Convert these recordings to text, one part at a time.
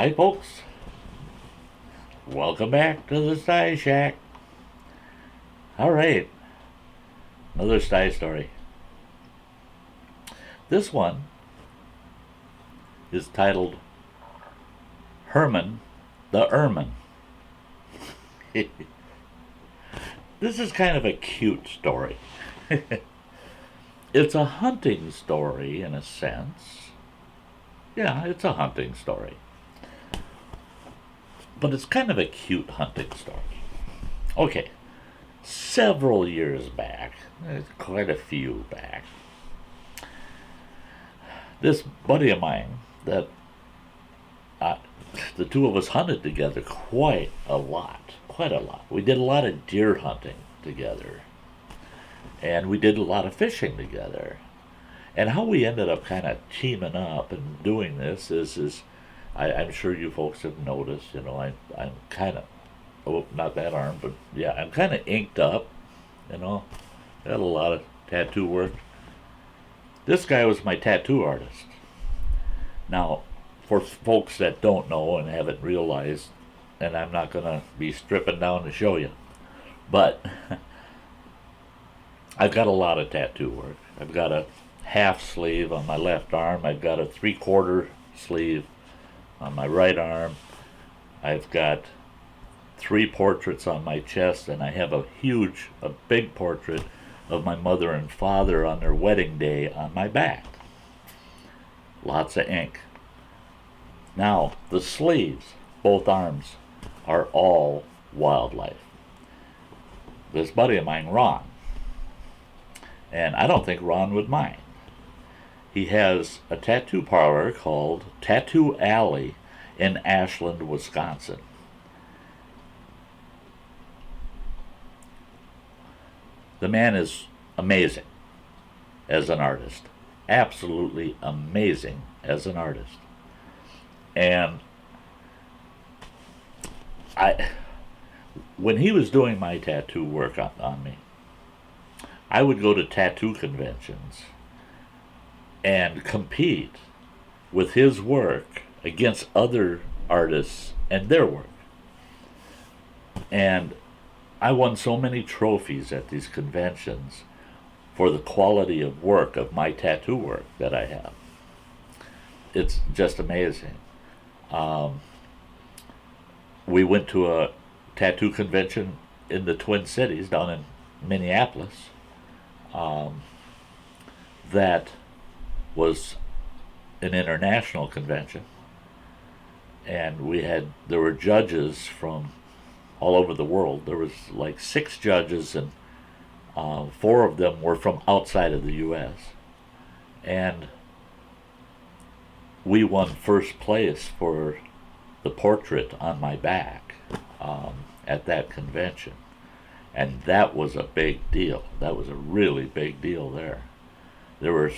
Hi folks, welcome back to the Sty Shack. Alright, another Sty story. This one is titled Herman the Ermine. This is kind of a cute story. It's a hunting story in a sense. Yeah, it's a hunting story. But it's kind of a cute hunting story. Okay, several years back, quite a few back, this buddy of mine that the two of us hunted together quite a lot. We did a lot of deer hunting together, and we did a lot of fishing together. And how we ended up kind of teaming up and doing this is I'm sure you folks have noticed, I'm kind of, oh, not that arm, but yeah, I'm kind of inked up, got a lot of tattoo work. This guy was my tattoo artist. Now, for folks that don't know and haven't realized, and I'm not going to be stripping down to show you, but I've got a lot of tattoo work. I've got a half sleeve on my left arm. I've got a 3/4 sleeve on my right arm. I've got 3 portraits on my chest, and I have a big portrait of my mother and father on their wedding day on my back. Lots of ink. Now, the sleeves, both arms, are all wildlife. This buddy of mine, Ron, and I don't think Ron would mind. He has a tattoo parlor called Tattoo Alley in Ashland, Wisconsin. The man is amazing as an artist. Absolutely amazing as an artist. And when he was doing my tattoo work on me, I would go to tattoo conventions and compete with his work against other artists and their work. And I won so many trophies at these conventions for the quality of work of my tattoo work that I have. It's just amazing. We went to a tattoo convention in the Twin Cities down in Minneapolis. That was an international convention, and there were judges from all over the world. There was like 6 judges, and 4 of them were from outside of the U.S. And we won first place for the portrait on my back at that convention. And that was a big deal. That was a really big deal there. There was,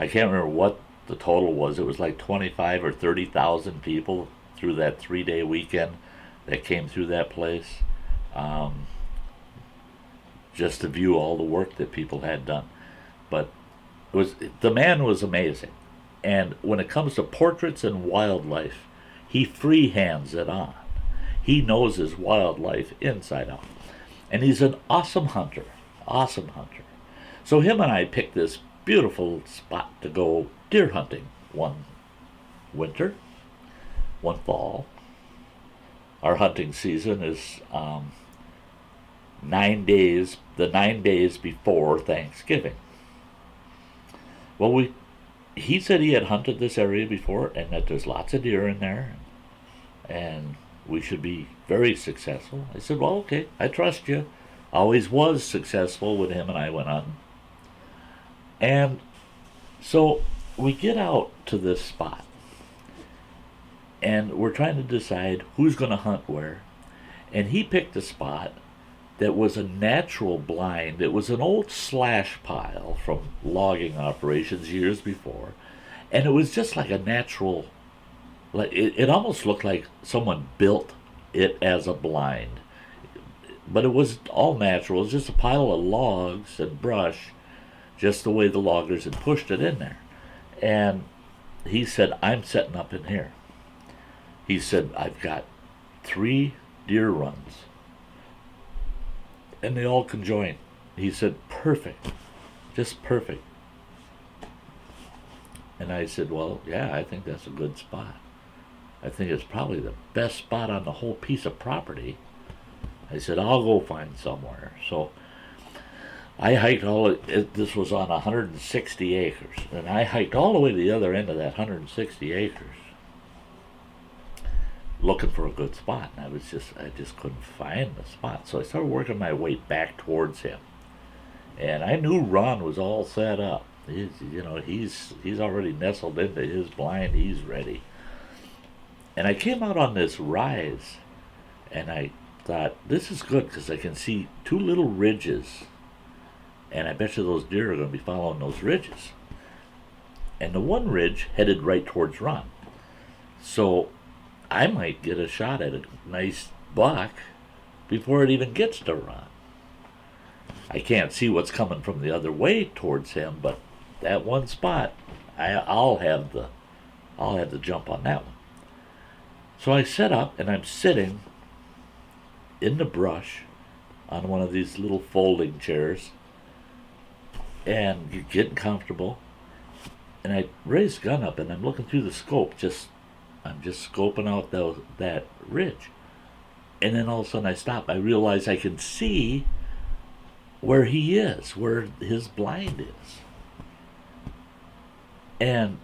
I can't remember what the total was. It was like 25 or 30,000 people through that 3-day weekend that came through that place, just to view all the work that people had done. But the man was amazing. And when it comes to portraits and wildlife, he freehands it on. He knows his wildlife inside out. And he's an awesome hunter. So him and I picked this beautiful spot to go deer hunting one winter, one fall. Our hunting season is 9 days, the 9 days before Thanksgiving. Well, he said he had hunted this area before and that there's lots of deer in there and we should be very successful. I said, well, okay, I trust you. Always was successful when him and I went hunting. And so we get out to this spot and we're trying to decide who's going to hunt where. And he picked a spot that was a natural blind. It was an old slash pile from logging operations years before. And it was just like a natural, like it almost looked like someone built it as a blind. But it was all natural. It was just a pile of logs and brush, just the way the loggers had pushed it in there. And he said, I'm setting up in here. He said, I've got 3 deer runs, and they all conjoin. He said, perfect, just perfect. And I said, well, yeah, I think that's a good spot. I think it's probably the best spot on the whole piece of property. I said, I'll go find somewhere. So I hiked this was on 160 acres, and I hiked all the way to the other end of that 160 acres looking for a good spot. And I just couldn't find the spot. So I started working my way back towards him. And I knew Ron was all set up. He's already nestled into his blind. He's ready. And I came out on this rise, and I thought, this is good because I can see 2 little ridges, and I bet you those deer are going to be following those ridges. And the one ridge headed right towards Ron. So I might get a shot at a nice buck before it even gets to Ron. I can't see what's coming from the other way towards him, but that one spot, I'll have the jump on that one. So I set up, and I'm sitting in the brush on one of these little folding chairs, and you're getting comfortable. And I raise the gun up, and I'm looking through the scope. I'm just scoping out that ridge. And then all of a sudden I stop. I realize I can see where he is, where his blind is. And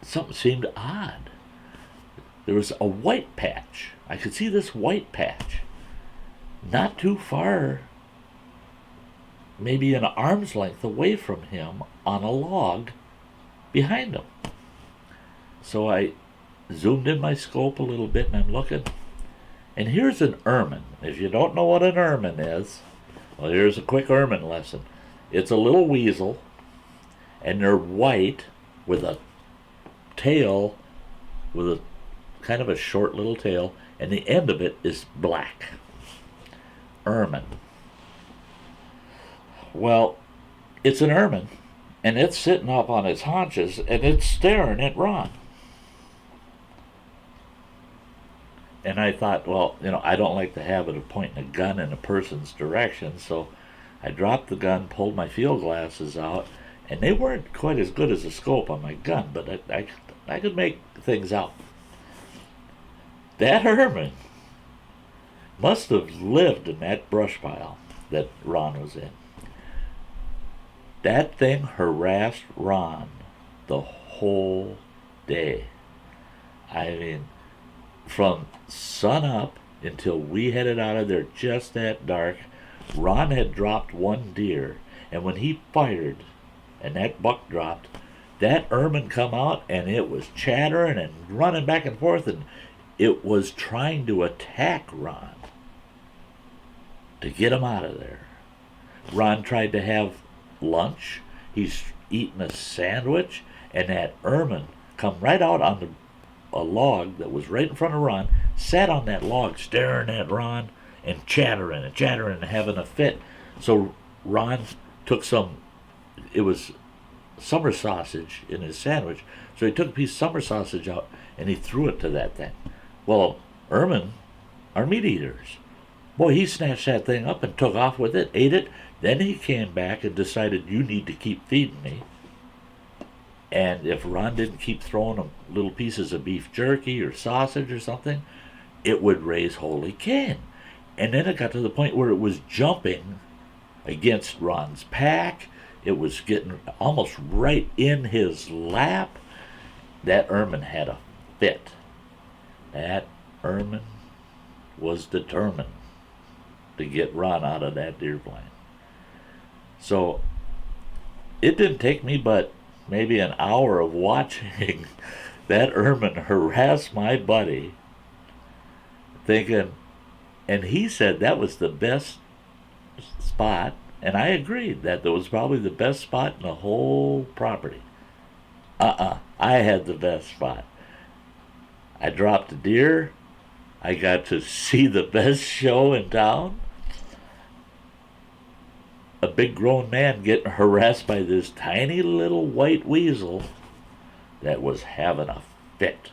something seemed odd. There was a white patch. I could see this white patch not too far, maybe an arm's length away from him on a log behind him. So I zoomed in my scope a little bit, and I'm looking. And here's an ermine. If you don't know what an ermine is, well, here's a quick ermine lesson. It's a little weasel, and they're white with a tail, with a kind of a short little tail, and the end of it is black. Ermine. Well, it's an ermine, and it's sitting up on its haunches, and it's staring at Ron. And I thought, well, I don't like the habit of pointing a gun in a person's direction, so I dropped the gun, pulled my field glasses out, and they weren't quite as good as a scope on my gun, but I could make things out. That Herman must have lived in that brush pile that Ron was in. That thing harassed Ron the whole day. I mean, from sun up until we headed out of there just at dark, Ron had dropped one deer, and when he fired and that buck dropped, that ermine come out, and it was chattering and running back and forth, and it was trying to attack Ron to get him out of there. Ron tried to have lunch. He's eating a sandwich, and that ermine come right out on a log that was right in front of Ron, sat on that log staring at Ron and chattering and having a fit. So Ron took it was summer sausage in his sandwich, so he took a piece of summer sausage out and he threw it to that thing. Well, ermine are meat eaters. Boy, he snatched that thing up and took off with it, ate it. Then he came back and decided, you need to keep feeding me. And if Ron didn't keep throwing him little pieces of beef jerky or sausage or something, it would raise holy Cain. And then it got to the point where it was jumping against Ron's pack. It was getting almost right in his lap. That ermine had a fit. That ermine was determined to get Ron out of that deer blind. So it didn't take me but maybe an hour of watching that ermine harass my buddy, thinking, and he said that was the best spot, and I agreed that was probably the best spot in the whole property. I had the best spot. I dropped a deer. I got to see the best show in town. A big grown man getting harassed by this tiny little white weasel that was having a fit.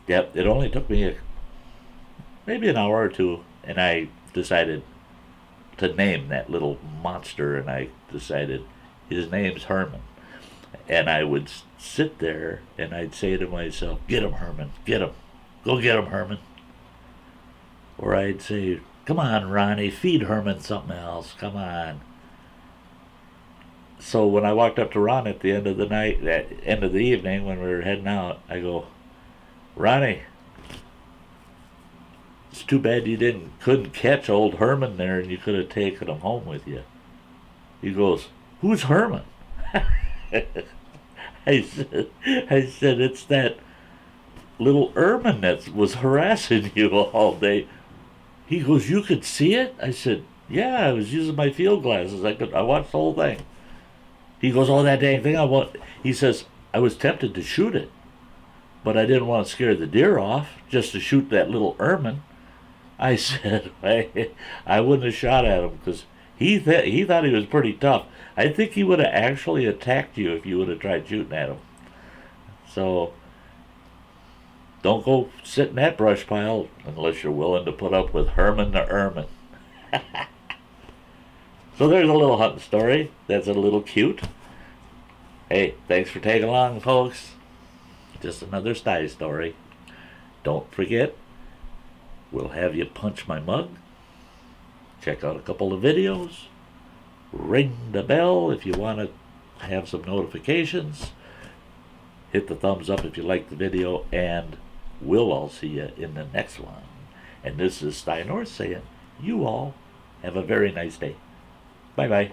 Yep, it only took me maybe an hour or two, and I decided to name that little monster, and I decided his name's Herman. And I would sit there and I'd say to myself, "Get him, Herman, get him. Go get him, Herman." Or I'd say, "Come on, Ronnie, feed Herman something else, come on." So when I walked up to Ron at the end of the night, at end of the evening when we were heading out, I go, "Ronnie, it's too bad you couldn't catch old Herman there, and you could have taken him home with you." He goes, "Who's Herman?" I said, "It's that little Ermine that was harassing you all day." He goes, "You could see it?" I said, "Yeah, I was using my field glasses. I watched the whole thing." He goes, "Oh, that dang thing, he says, "I was tempted to shoot it, but I didn't want to scare the deer off, just to shoot that little Ermine." I said, I wouldn't have shot at him, because he thought he was pretty tough. I think he would have actually attacked you if you would have tried shooting at him. So don't go sit in that brush pile unless you're willing to put up with Herman the Ermine. So there's a little hunting story that's a little cute. Hey, thanks for tagging along, folks. Just another style story. Don't forget, we'll have you punch my mug. Check out a couple of videos. Ring the bell if you want to have some notifications. Hit the thumbs up if you like the video, and we'll all see you in the next one. And this is Stein North saying, you all have a very nice day. Bye-bye.